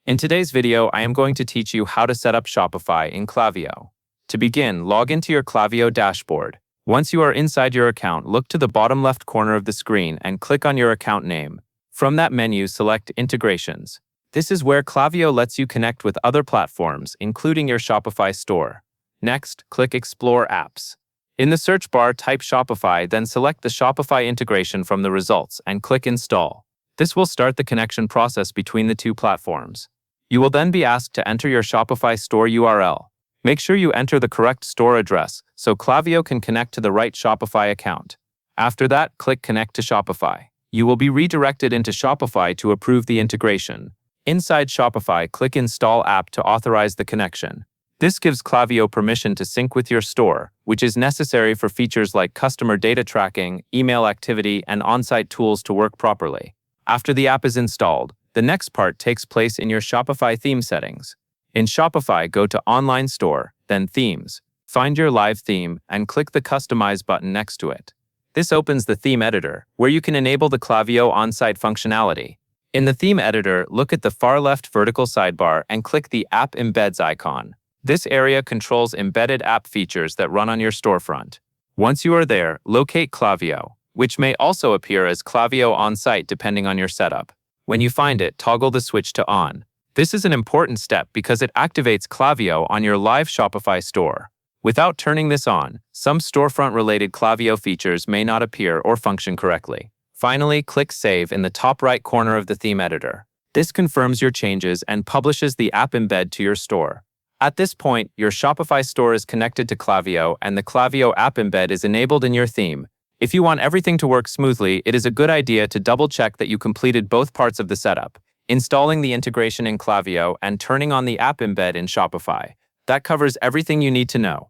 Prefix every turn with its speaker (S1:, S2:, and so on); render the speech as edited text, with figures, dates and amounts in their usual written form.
S1: In today's video, I am going to teach you how to set up Shopify in Klaviyo. To begin, log into your Klaviyo dashboard. Once you are inside your account, look to the bottom left corner of the screen and click on your account name. From that menu, select Integrations. This is where Klaviyo lets you connect with other platforms, including your Shopify store. Next, click Explore Apps. In the search bar, type Shopify, then select the Shopify integration from the results and click Install. This will start the connection process between the two platforms. You will then be asked to enter your Shopify store URL. Make sure you enter the correct store address so Klaviyo can connect to the right Shopify account. After that, click Connect to Shopify. You will be redirected into Shopify to approve the integration. Inside Shopify, click Install App to authorize the connection. This gives Klaviyo permission to sync with your store, which is necessary for features like customer data tracking, email activity, and on-site tools to work properly. After the app is installed, the next part takes place in your Shopify theme settings. In Shopify, go to Online Store, then Themes. Find your live theme and click the Customize button next to it. This opens the theme editor, where you can enable the Klaviyo on-site functionality. In the theme editor, look at the far left vertical sidebar and click the App Embeds icon. This area controls embedded app features that run on your storefront. Once you are there, locate Klaviyo, which may also appear as Klaviyo on-site depending on your setup. When you find it, toggle the switch to on. This is an important step because it activates Klaviyo on your live Shopify store. Without turning this on, some storefront-related Klaviyo features may not appear or function correctly. Finally, click Save in the top right corner of the theme editor. This confirms your changes and publishes the app embed to your store. At this point, your Shopify store is connected to Klaviyo and the Klaviyo app embed is enabled in your theme. If you want everything to work smoothly, it is a good idea to double-check that you completed both parts of the setup, installing the integration in Klaviyo and turning on the app embed in Shopify. That covers everything you need to know.